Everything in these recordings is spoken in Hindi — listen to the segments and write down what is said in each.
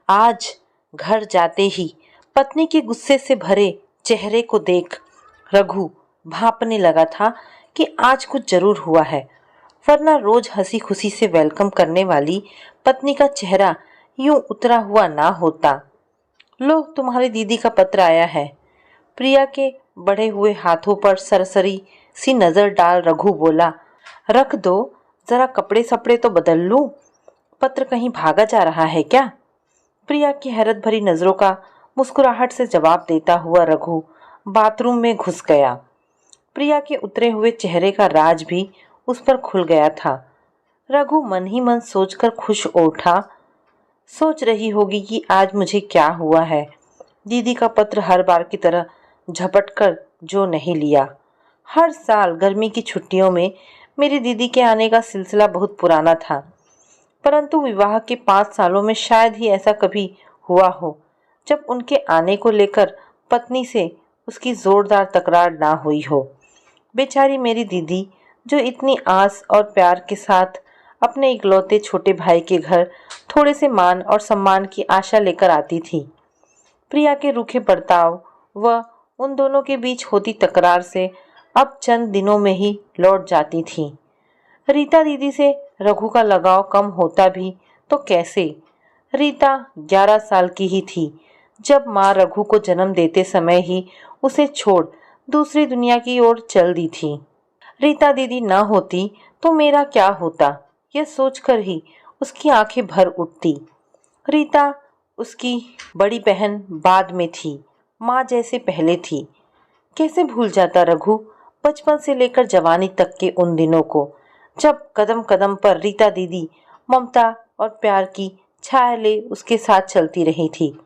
आज घर जाते ही पत्नी के गुस्से से भरे चेहरे को देख रघु भांपने लगा था कि आज कुछ जरूर हुआ है, वरना रोज हंसी खुशी से वेलकम करने वाली पत्नी का चेहरा यूं उतरा हुआ ना होता। लो, तुम्हारी दीदी का पत्र आया है। प्रिया के बढ़े हुए हाथों पर सरसरी सी नजर डाल रघु बोला, रख दो, जरा कपड़े सपड़े तो बदल लूं। पत्र कहीं भागा जा रहा है क्या? प्रिया की हैरत भरी नजरों का मुस्कुराहट से जवाब देता हुआ रघु बाथरूम में घुस गया। प्रिया के उतरे हुए चेहरे का राज भी उस पर खुल गया था। रघु मन ही मन सोचकर खुश उठा। सोच रही होगी कि आज मुझे क्या हुआ है। दीदी का पत्र हर बार की तरह झपट कर जो नहीं लिया। हर साल गर्मी की छुट्टियों में मेरी दीदी के आने का सिलसिला बहुत पुराना था, परंतु विवाह के 5 सालों में शायद ही ऐसा कभी हुआ हो जब उनके आने को लेकर पत्नी से उसकी जोरदार तकरार ना हुई हो। बेचारी मेरी दीदी, जो इतनी आस और प्यार के साथ अपने इकलौते छोटे भाई के घर थोड़े से मान और सम्मान की आशा लेकर आती थी। प्रिया के रूखे बर्ताव व उन दोनों के बीच होती तकरार से अब चंद दिनों में ही लौट जाती थी। रीता दीदी से रघु का लगाव कम होता भी तो कैसे। रीता 11 साल की ही थी जब माँ रघु को जन्म देते समय ही उसे छोड़ दूसरी दुनिया की ओर चल दी थी। रीता दीदी न होती तो मेरा क्या होता, यह सोचकर ही उसकी आंखें भर उठती। रीता उसकी बड़ी बहन बाद में थी, माँ जैसे पहले थी। कैसे भूल जाता रघु बचपन से लेकर जवानी तक के उन दिनों को, जब कदम कदम पर रीता दीदी ममता और प्यार की छाया ले उसके साथ चलती रही थी।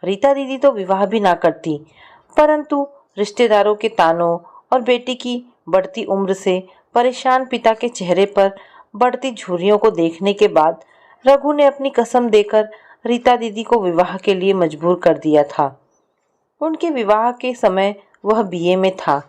रीता दीदी तो विवाह भी ना करती, परंतु रिश्तेदारों के तानों और बेटी की बढ़ती उम्र से परेशान पिता के चेहरे पर बढ़ती झुर्रियों को देखने के बाद रघु ने अपनी कसम देकर रीता दीदी को विवाह के लिए मजबूर कर दिया था। उनके विवाह के समय वह बीए में था।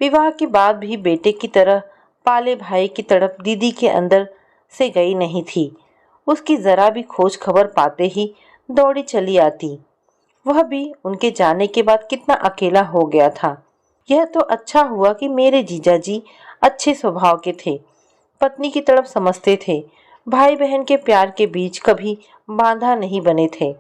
विवाह के बाद भी बेटे की तरह पाले भाई की तड़प दीदी के अंदर से गई नहीं थी। उसकी जरा भी खोज खबर पाते ही दौड़ी चली आती। वह भी उनके जाने के बाद कितना अकेला हो गया था। यह तो अच्छा हुआ कि मेरे जीजाजी अच्छे स्वभाव के थे, पत्नी की तड़प समझते थे, भाई बहन के प्यार के बीच कभी बांधा नहीं बने थे।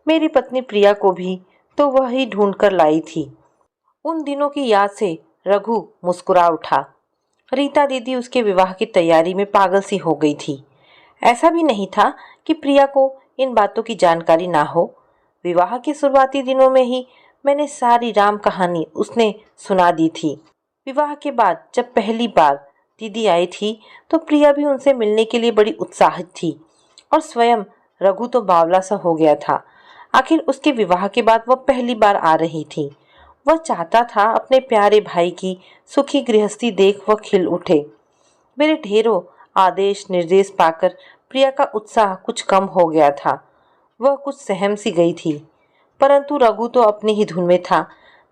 मेरी पत्नी प्रिया को भी तो वह ही ढूंढ कर लाई थी। उन दिनों की याद से रघु मुस्कुरा उठा। रीता दीदी उसके विवाह की तैयारी में पागल सी हो गई थी। ऐसा भी नहीं था कि प्रिया को इन बातों की जानकारी ना हो। विवाह के शुरुआती दिनों में ही मैंने सारी राम कहानी उसने सुना दी थी। विवाह के बाद जब पहली बार दीदी आई थी तो प्रिया भी उनसे मिलने के लिए बड़ी उत्साहित थी, और स्वयं रघु तो बावला सा हो गया था। आखिर उसके विवाह के बाद वह पहली बार आ रही थी। वह चाहता था अपने प्यारे भाई की सुखी गृहस्थी देख वह खिल उठे। मेरे ढेरों आदेश निर्देश पाकर प्रिया का उत्साह कुछ कम हो गया था। वह कुछ सहम सी गई थी, परंतु रघु तो अपनी ही धुन में था।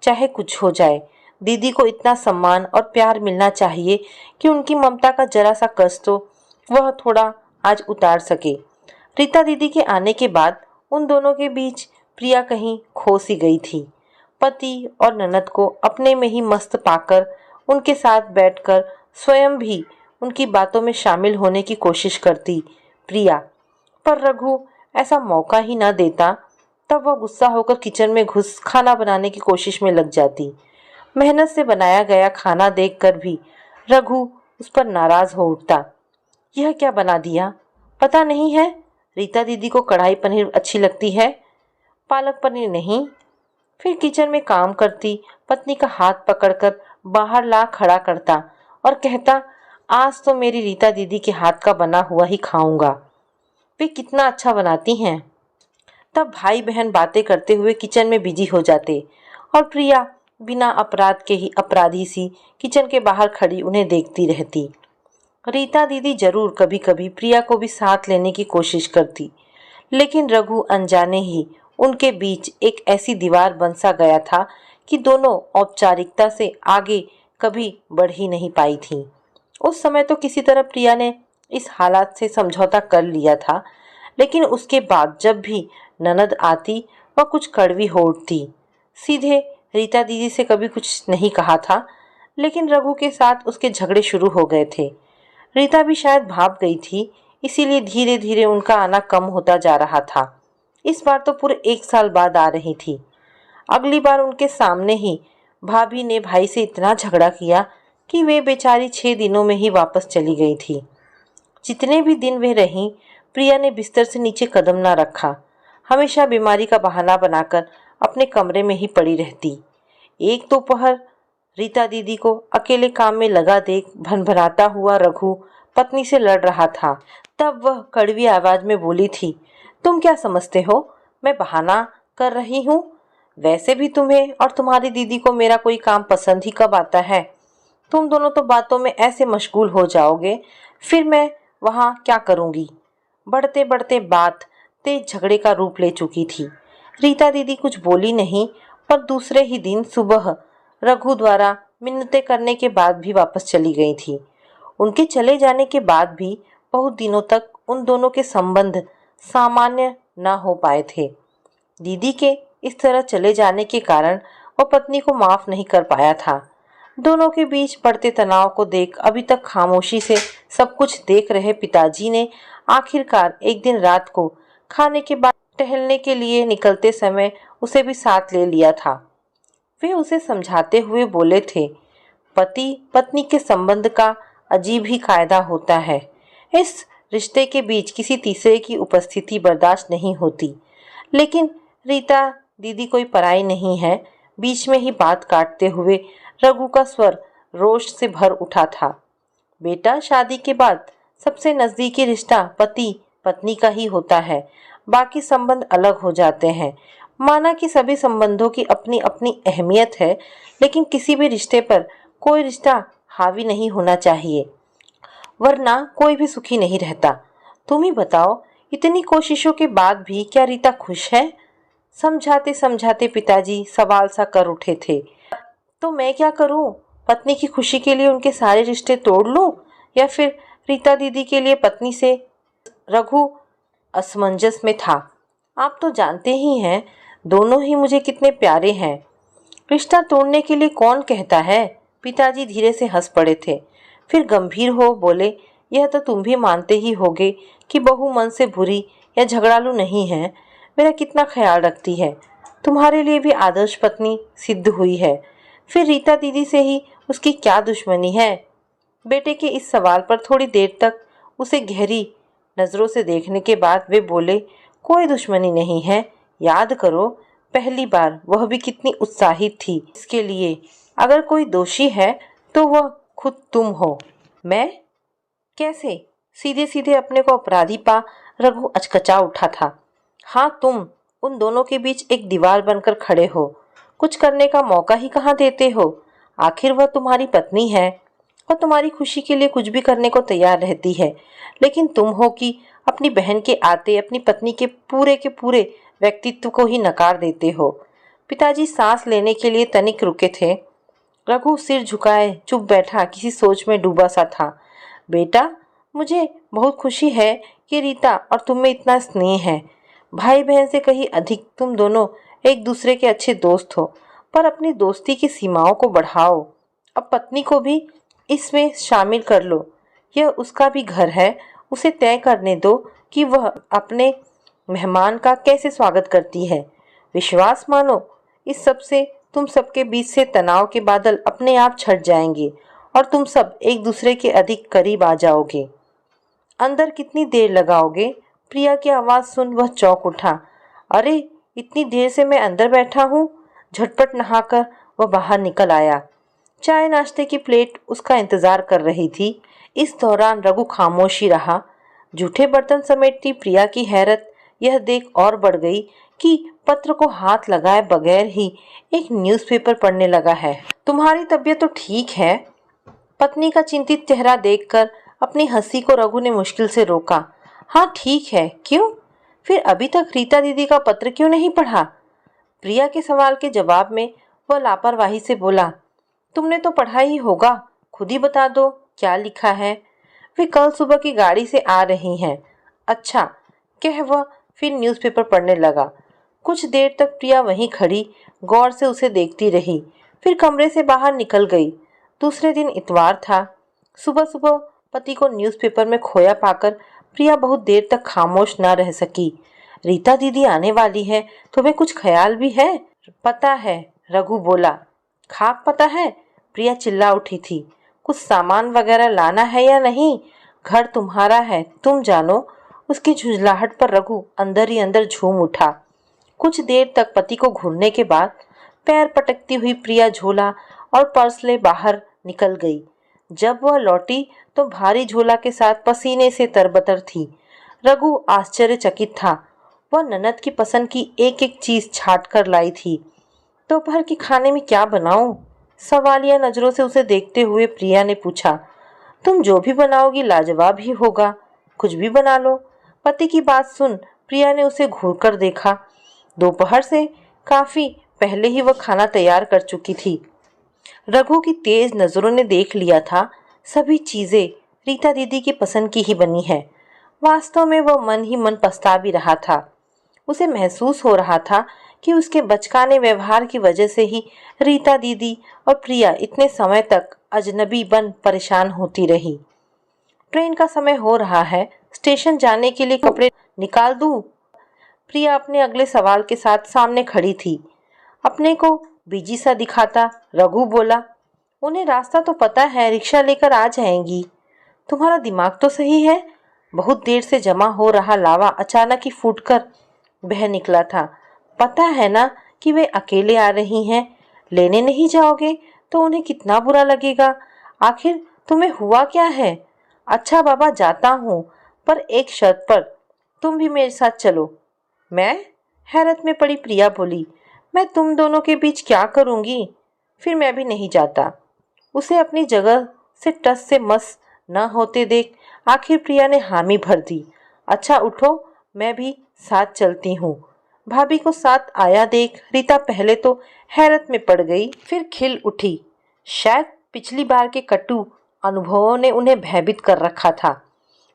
चाहे कुछ हो जाए, दीदी को इतना सम्मान और प्यार मिलना चाहिए कि उनकी ममता का जरा सा कष्ट तो वह थोड़ा आज उतार सके। रीता दीदी के आने के बाद उन दोनों के बीच प्रिया कहीं खो सी गई थी। पति और ननद को अपने में ही मस्त पाकर उनके साथ बैठकर स्वयं भी उनकी बातों में शामिल होने की कोशिश करती प्रिया, पर रघु ऐसा मौका ही ना देता। तब वह गुस्सा होकर किचन में घुस खाना बनाने की कोशिश में लग जाती। मेहनत से बनाया गया खाना देखकर भी रघु उस पर नाराज हो उठता। यह क्या बना दिया, पता नहीं है। रीता दीदी को कढ़ाई पनीर अच्छी लगती है, पालक पनीर नहीं। फिर किचन में काम करती पत्नी का हाथ पकड़कर बाहर ला खड़ा करता और कहता, आज तो मेरी रीता दीदी के हाथ का बना हुआ ही खाऊंगा, वे कितना अच्छा बनाती हैं। तब भाई बहन बातें करते हुए किचन में बिजी हो जाते और प्रिया बिना अपराध के ही अपराधी सी किचन के बाहर खड़ी उन्हें देखती रहती। रीता दीदी जरूर कभी कभी प्रिया को भी साथ लेने की कोशिश करती, लेकिन रघु अनजाने ही उनके बीच एक ऐसी दीवार बन सा गया था कि दोनों औपचारिकता से आगे कभी बढ़ ही नहीं पाई थी। उस समय तो किसी तरह प्रिया ने इस हालात से समझौता कर लिया था, लेकिन उसके बाद जब भी ननद आती वह कुछ कड़वी हो उठती। सीधे रीता दीदी से कभी कुछ नहीं कहा था, लेकिन रघु के साथ उसके झगड़े शुरू हो गए थे। रीता भी शायद भाप गई थी, इसीलिए धीरे धीरे उनका आना कम होता जा रहा था। इस बार तो पूरे 1 साल बाद आ रही थी। अगली बार उनके सामने ही भाभी ने भाई से इतना झगड़ा किया कि वे बेचारी 6 दिनों में ही वापस चली गई थी। जितने भी दिन वे रहीं, प्रिया ने बिस्तर से नीचे कदम ना रखा। हमेशा बीमारी का बहाना बनाकर अपने कमरे में ही पड़ी रहती। एक दोपहर रीता दीदी को अकेले काम में लगा देख भनभनाता हुआ रघु पत्नी से लड़ रहा था। तब वह कड़वी आवाज में बोली थी, तुम क्या समझते हो मैं बहाना कर रही हूँ? वैसे भी तुम्हें और तुम्हारी दीदी को मेरा कोई काम पसंद ही कब आता है? तुम दोनों तो बातों में ऐसे मशगूल हो जाओगे, फिर मैं वहाँ क्या करूँगी? बढ़ते बढ़ते बात तेज झगड़े का रूप ले चुकी थी। रीता दीदी कुछ बोली नहीं, पर दूसरे ही दिन सुबह रघु द्वारा मिन्नतें करने के बाद भी वापस चली गई थी। उनके चले जाने के बाद भी बहुत दिनों तक उन दोनों के संबंध सामान्य न हो पाए थे। दीदी के इस तरह चले जाने के कारण वह पत्नी को माफ नहीं कर पाया था। दोनों के बीच बढ़ते तनाव को देख अभी तक खामोशी से सब कुछ देख रहे पिताजी ने आखिरकार एक दिन रात को खाने के बाद टहलने के लिए निकलते समय उसे भी साथ ले लिया था। वे उसे समझाते हुए बोले थे, पति पत्नी के संबंध का अजीब ही कायदा होता है। इस रिश्ते के बीच किसी तीसरे की उपस्थिति बर्दाश्त नहीं होती। लेकिन रीता दीदी कोई पराई नहीं है। बीच में ही बात काटते हुए रघु का स्वर रोष से भर उठा था। बेटा, शादी के बाद सबसे नजदीकी रिश्ता पति पत्नी का ही होता है, बाकी संबंध अलग हो जाते हैं। माना कि सभी संबंधों की अपनी अपनी अहमियत है, लेकिन किसी भी रिश्ते पर कोई रिश्ता हावी नहीं होना चाहिए, वरना कोई भी सुखी नहीं रहता। तुम ही बताओ, इतनी कोशिशों के बाद भी क्या रीता खुश है? समझाते समझाते पिताजी सवाल सा कर उठे थे। तो मैं क्या करूं? पत्नी की खुशी के लिए उनके सारे रिश्ते तोड़ लूं, या फिर रीता दीदी के लिए पत्नी से? रघु असमंजस में था। आप तो जानते ही हैं, दोनों ही मुझे कितने प्यारे हैं। रिश्ता तोड़ने के लिए कौन कहता है? पिताजी धीरे से हंस पड़े थे। फिर गंभीर हो बोले, यह तो तुम भी मानते ही होगे कि बहू मन से बुरी या झगड़ालू नहीं है। मेरा कितना ख्याल रखती है, तुम्हारे लिए भी आदर्श पत्नी सिद्ध हुई है। फिर रीता दीदी से ही उसकी क्या दुश्मनी है? बेटे के इस सवाल पर थोड़ी देर तक उसे गहरी नजरों से देखने के बाद वे बोले, कोई दुश्मनी नहीं है। याद करो, पहली बार वह भी कितनी उत्साहित थी इसके लिए। अगर कोई दोषी है तो वह खुद तुम हो। मैं? कैसे? सीधे सीधे अपने को अपराधी पा रघु अचकचा उठा था। हाँ, तुम उन दोनों के बीच एक दीवार बनकर खड़े हो, कुछ करने का मौका ही कहाँ देते हो। आखिर वह तुम्हारी पत्नी है और तुम्हारी खुशी के लिए कुछ भी करने को तैयार रहती है, लेकिन तुम हो कि अपनी बहन के आते अपनी पत्नी के पूरे व्यक्तित्व को ही नकार देते हो। पिताजी सांस लेने के लिए तनिक रुके थे। रघु सिर झुकाए चुप बैठा किसी सोच में डूबा सा था। बेटा, मुझे बहुत खुशी है कि रीता और तुम में इतना स्नेह है। भाई बहन से कहीं अधिक तुम दोनों एक दूसरे के अच्छे दोस्त हो, पर अपनी दोस्ती की सीमाओं को बढ़ाओ। अब पत्नी को भी इसमें शामिल कर लो। यह उसका भी घर है, उसे तय करने दो कि वह अपने मेहमान का कैसे स्वागत करती है। विश्वास मानो, इस सब से तुम सबके बीच से तनाव के बादल अपने आप छट जाएंगे और तुम सब एक दूसरे के अधिक करीब आ जाओगे। अंदर कितनी देर लगाओगे? प्रिया की आवाज़ सुन वह चौंक उठा। अरे, इतनी देर से मैं अंदर बैठा हूँ। झटपट नहाकर वह बाहर निकल आया। चाय नाश्ते की प्लेट उसका इंतजार कर रही थी। इस दौरान रघु खामोश ही रहा। जूठे बर्तन समेटती प्रिया की हैरत यह देख और बढ़ गई कि पत्र को हाथ लगाए बगैर ही एक न्यूज़पेपर पढ़ने लगा है। तुम्हारी तबीयत तो ठीक है? पत्नी का चिंतित चेहरा देखकर अपनी हंसी को रघु ने मुश्किल से रोका। हाँ, ठीक है। क्यों? फिर अभी तक रीता दीदी का पत्र क्यों नहीं पढ़ा? प्रिया के सवाल के जवाब में वह लापरवाही से बोला, तुमने तो पढ़ा ही होगा, खुद ही बता दो क्या लिखा है। वे कल सुबह की गाड़ी से आ रही हैं। अच्छा, कह वह फिर न्यूज़पेपर पढ़ने लगा। कुछ देर तक प्रिया वहीं खड़ी गौर से उसे देखती रही, फिर कमरे से बाहर निकल गई। दूसरे दिन इतवार था। सुबह सुबह पति को न्यूज़पेपर में खोया पाकर प्रिया बहुत देर तक खामोश न रह सकी। रीता दीदी आने वाली है, तुम्हें कुछ ख्याल भी है? पता है, रघु बोला। खाक पता है? प्रिया चिल्ला उठी थी। कुछ सामान वगैरह लाना है या नहीं? घर तुम्हारा है, तुम जानो। उसकी झुंझलाहट पर रघु अंदर ही अंदर झूम उठा। कुछ देर तक पति को घूरने के बाद पैर पटकती हुई प्रिया झोला और पर्स ले बाहर निकल गई। जब वह लौटी तो भारी झोला के साथ पसीने से तरबतर थी। रघु आश्चर्यचकित था। वह ननद की पसंद की एक एक चीज छाट कर लाई थी। दोपहर के खाने में क्या बनाऊं? सवालिया नजरों से उसे देखते हुए प्रिया ने पूछा। तुम जो भी बनाओगी लाजवाब ही होगा, कुछ भी बना लो। पति की बात सुन प्रिया ने उसे घूरकर देखा। दोपहर से काफी पहले ही वह खाना तैयार कर चुकी थी। रघु की तेज नजरों ने देख लिया था, सभी चीजें रीता दीदी की पसंद की ही बनी है। वास्तव में वह मन ही मन पछता भी रहा था। उसे महसूस हो रहा था कि उसके बचकाने व्यवहार की वजह से ही रीता दीदी और प्रिया इतने समय तक अजनबी बन परेशान होती रही। ट्रेन का समय हो रहा है, स्टेशन जाने के लिए कपड़े निकाल दूं? प्रिया अपने अगले सवाल के साथ सामने खड़ी थी। अपने को बिजी सा दिखाता रघु बोला। उन्हें रास्ता तो पता है, रिक्शा लेकर आ जाएंगी। तुम्हारा दिमाग तो सही है। बहुत देर से जमा हो रहा लावा अचानक ही फूटकर बह निकला था। पता है ना कि वे अकेले आ रही हैं। लेने नहीं जाओगे तो उन्हें कितना बुरा लगेगा। आखिर तुम्हें हुआ क्या है? अच्छा बाबा, जाता हूँ, पर एक शर्त पर, तुम भी मेरे साथ चलो। मैं? हैरत में पड़ी प्रिया बोली। मैं तुम दोनों के बीच क्या करूंगी? फिर मैं भी नहीं जाता। उसे अपनी जगह से टस से मस न होते देख आखिर प्रिया ने हामी भर दी। अच्छा उठो, मैं भी साथ चलती हूँ। भाभी को साथ आया देख रीता पहले तो हैरत में पड़ गई, फिर खिल उठी। शायद पिछली बार के कटु अनुभवों ने उन्हें भयभीत कर रखा था।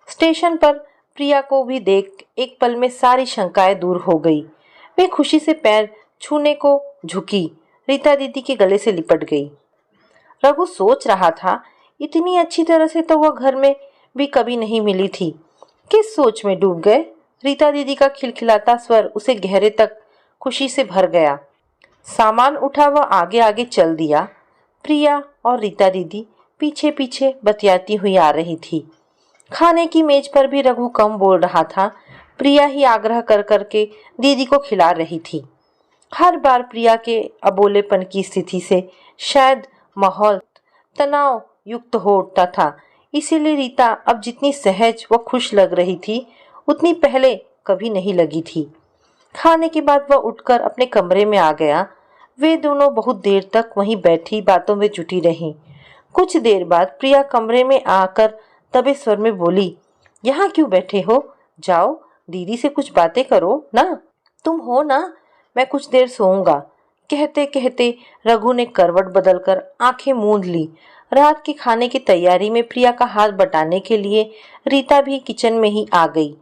स्टेशन पर प्रिया को भी देख एक पल में सारी शंकाएं दूर हो गई। वे खुशी से पैर छूने को झुकी, रीता दीदी के गले से लिपट गई। रघु सोच रहा था, इतनी अच्छी तरह से तो वह घर में भी कभी नहीं मिली थी। किस सोच में डूब गए? रीता दीदी का खिलखिलाता स्वर उसे गहरे तक खुशी से भर गया। सामान उठा वह आगे आगे चल दिया। प्रिया और रीता दीदी पीछे पीछे बतियाती हुई आ रही थी। खाने की मेज पर भी रघु कम बोल रहा था। प्रिया ही आग्रह कर करके दीदी को खिला रही थी। हर बार प्रिया के अबोलेपन की स्थिति से शायद माहौल तनाव युक्त हो उठता था। इसीलिए रीता अब जितनी सहज व खुश लग रही थी, उतनी पहले कभी नहीं लगी थी। खाने के बाद वह उठकर अपने कमरे में आ गया। वे दोनों बहुत देर तक वहीं बैठी बातों में जुटी रहीं। कुछ देर बाद प्रिया कमरे में आकर दबे स्वर में बोली, यहाँ क्यों बैठे हो? जाओ दीदी से कुछ बातें करो ना। तुम हो ना, मैं कुछ देर सोऊंगा। कहते कहते रघु ने करवट बदलकर आंखें मूंद ली। रात के खाने की तैयारी में प्रिया का हाथ बटाने के लिए रीता भी किचन में ही आ गई।